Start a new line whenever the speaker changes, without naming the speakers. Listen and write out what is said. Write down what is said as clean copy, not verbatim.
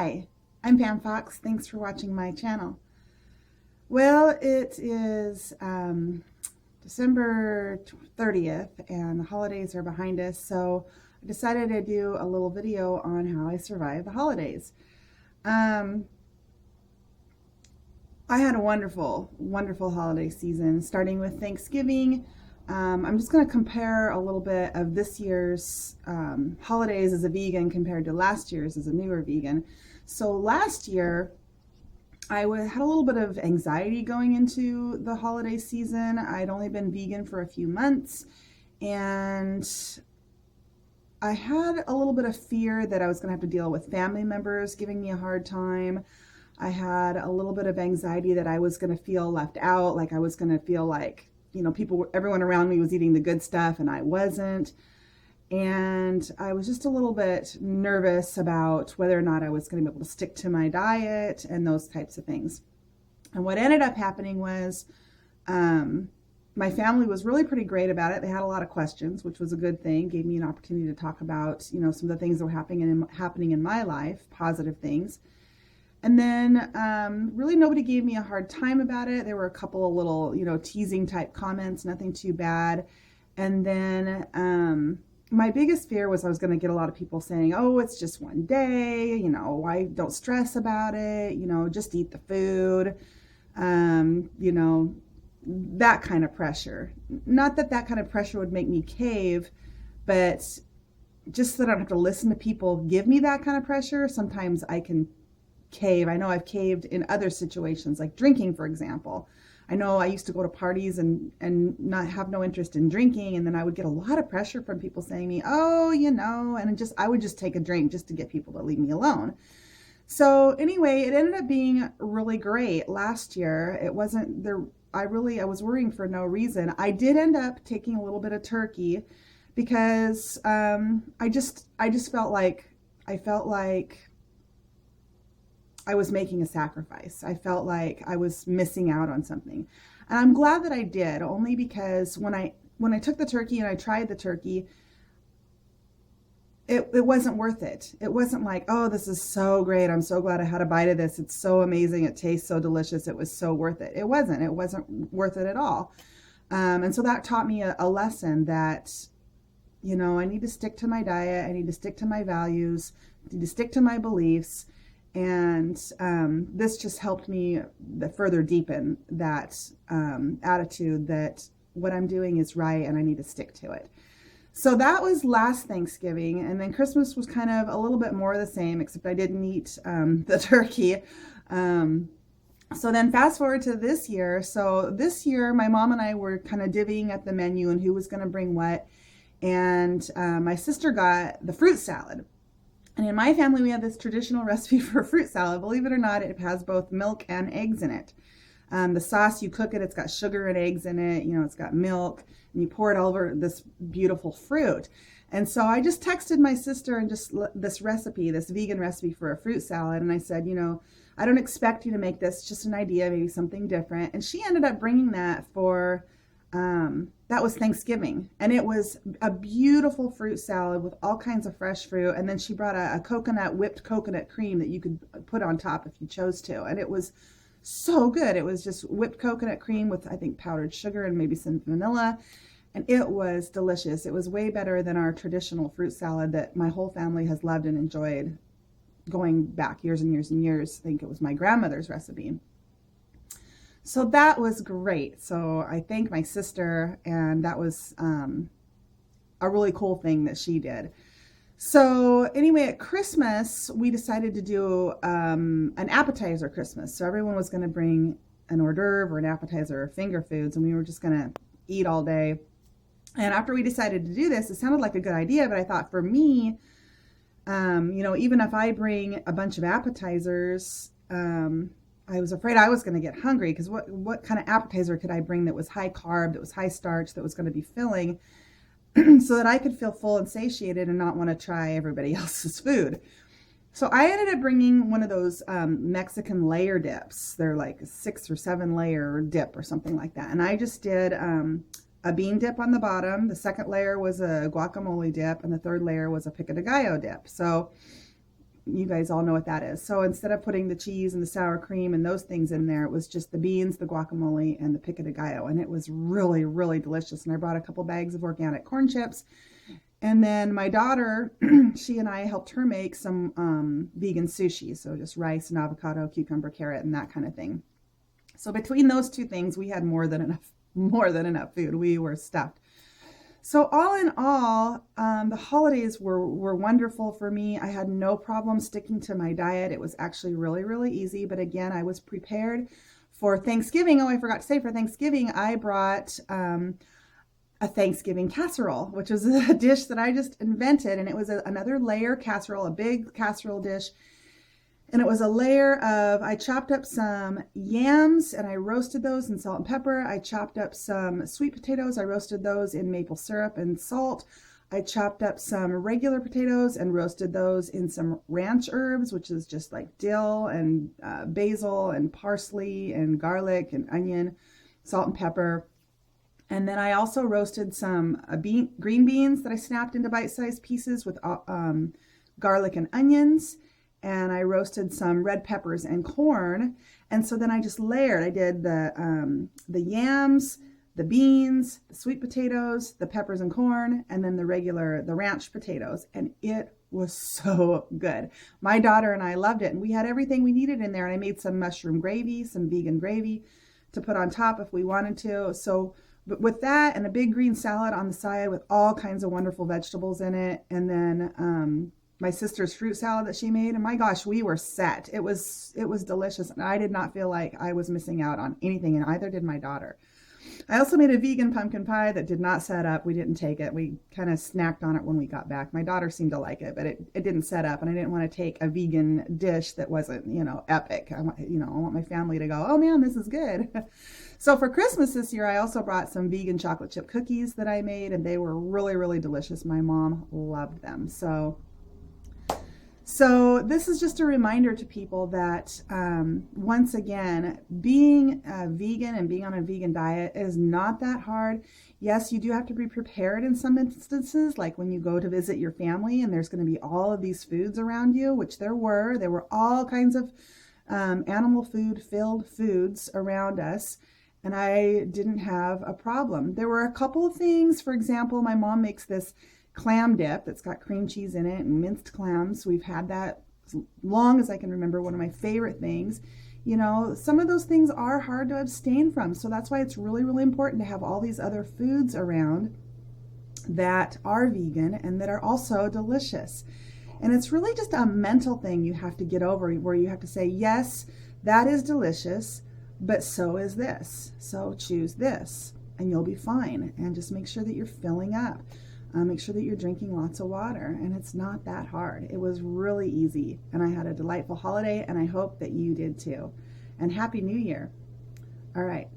Hi, I'm Pam Fox. Thanks for watching my channel. Well, it is December 30th and the holidays are behind us, so I decided to do a little video on how I survive the holidays. I had a wonderful, wonderful holiday season, starting with Thanksgiving. I'm just going to compare a little bit of this year's holidays as a vegan compared to last year's as a newer vegan. So last year, I had a little bit of anxiety going into the holiday season. I'd only been vegan for a few months, and I had a little bit of fear that I was going to have to deal with family members giving me a hard time. I had a little bit of anxiety that I was going to feel left out, like I was going to feel like, everyone around me was eating the good stuff and I wasn't. And I was just a little bit nervous about whether or not I was going to be able to stick to my diet and those types of things. And what ended up happening was my family was really pretty great about it. They had a lot of questions, which was a good thing. Gave me an opportunity to talk about, some of the things that were happening in my life, positive things. And then really nobody gave me a hard time about it. There were a couple of little, teasing type comments, nothing too bad. And then my biggest fear was I was going to get a lot of people saying, oh, it's just one day, why don't stress about it, just eat the food, that kind of pressure. Not that that kind of pressure would make me cave, but just so that I don't have to listen to people give me that kind of pressure. Sometimes I can cave. I know I've caved in other situations, like drinking, for example. I know I used to go to parties and not have no interest in drinking, and then I would get a lot of pressure from people saying me, oh, and I would just take a drink just to get people to leave me alone. So anyway, it ended up being really great last year. It wasn't there. I was worrying for no reason. I did end up taking a little bit of turkey because I just felt like I was making a sacrifice. I felt like I was missing out on something. And I'm glad that I did, only because when I took the turkey and I tried the turkey, it wasn't worth it. It wasn't like, oh, this is so great. I'm so glad I had a bite of this. It's so amazing. It tastes so delicious. It was so worth it. It wasn't worth it at all. And so that taught me a lesson that, I need to stick to my diet. I need to stick to my values. I need to stick to my beliefs. And this just helped me further deepen that attitude that what I'm doing is right and I need to stick to it. So that was last Thanksgiving, and then Christmas was kind of a little bit more of the same, except I didn't eat the turkey. So then fast forward to this year. So this year, my mom and I were kind of divvying up the menu and who was going to bring what. And my sister got the fruit salad. And in my family, we have this traditional recipe for fruit salad. Believe it or not, it has both milk and eggs in it. The sauce, you cook it, it's got sugar and eggs in it, it's got milk, and you pour it over this beautiful fruit. And so I just texted my sister and just this recipe, this vegan recipe for a fruit salad. And I said, I don't expect you to make this, just an idea, maybe something different. And she ended up bringing that for that was Thanksgiving, and it was a beautiful fruit salad with all kinds of fresh fruit. And then she brought a whipped coconut cream that you could put on top if you chose to. And it was so good. It was just whipped coconut cream with, I think, powdered sugar and maybe some vanilla. And it was delicious. It was way better than our traditional fruit salad that my whole family has loved and enjoyed going back years and years and years. I think it was my grandmother's recipe. So that was great. So I thank my sister, and that was a really cool thing that she did. So anyway, at Christmas, we decided to do an appetizer Christmas. So everyone was going to bring an hors d'oeuvre or an appetizer or finger foods, and we were just going to eat all day. And after we decided to do this, it sounded like a good idea, but I thought for me, even if I bring a bunch of appetizers, I was afraid I was going to get hungry, because what kind of appetizer could I bring that was high carb, that was high starch, that was going to be filling, so that I could feel full and satiated and not want to try everybody else's food. So I ended up bringing one of those Mexican layer dips. They're like a 6 or 7 layer dip or something like that. And I just did a bean dip on the bottom. The second layer was a guacamole dip, and the third layer was a pico de gallo dip. So you guys all know what that is. So instead of putting the cheese and the sour cream and those things in there, it was just the beans, the guacamole, and the pico de gallo. And it was really, really delicious. And I brought a couple bags of organic corn chips. And then my daughter, she and I helped her make some vegan sushi. So just rice and avocado, cucumber, carrot, and that kind of thing. So between those two things, we had more than enough food. We were stuffed. So all in all, the holidays were wonderful for me. I had no problem sticking to my diet. It was actually really, really easy. But again, I was prepared for Thanksgiving. Oh, I forgot to say, for Thanksgiving, I brought a Thanksgiving casserole, which was a dish that I just invented. And it was another layer casserole, a big casserole dish. And it was a layer of, I chopped up some yams and I roasted those in salt and pepper. I chopped up some sweet potatoes. I roasted those in maple syrup and salt. I chopped up some regular potatoes and roasted those in some ranch herbs, which is just like dill and basil and parsley and garlic and onion, salt and pepper. And then I also roasted some green beans that I snapped into bite-sized pieces with garlic and onions. And I roasted some red peppers and corn. And so then I just layered. I did the yams, the beans, the sweet potatoes, the peppers and corn, and then the ranch potatoes. And it was so good. My daughter and I loved it. And we had everything we needed in there. And I made some mushroom gravy, some vegan gravy to put on top if we wanted to. So but with that and a big green salad on the side with all kinds of wonderful vegetables in it. And then my sister's fruit salad that she made, and my gosh, we were set. It was delicious, and I did not feel like I was missing out on anything, and either did my daughter. I also made a vegan pumpkin pie that did not set up. We didn't take it. We kind of snacked on it when we got back. My daughter seemed to like it, but it didn't set up, and I didn't want to take a vegan dish that wasn't, epic. I want my family to go, oh man, this is good. So for Christmas this year, I also brought some vegan chocolate chip cookies that I made, and they were really, really delicious. My mom loved them. So this is just a reminder to people that, once again, being vegan and being on a vegan diet is not that hard. Yes, you do have to be prepared in some instances, like when you go to visit your family and there's going to be all of these foods around you, which there were. There were all kinds of animal food filled foods around us, and I didn't have a problem. There were a couple of things. For example, my mom makes this clam dip that's got cream cheese in it and minced clams. We've had that as long as I can remember, one of my favorite things. Some of those things are hard to abstain from. So that's why it's really, really important to have all these other foods around that are vegan and that are also delicious. And it's really just a mental thing you have to get over, where you have to say, yes, that is delicious, but so is this. So choose this and you'll be fine. And just make sure that you're filling up. Make sure that you're drinking lots of water, and it's not that hard. It was really easy, and I had a delightful holiday, and I hope that you did too. And Happy New Year. All right.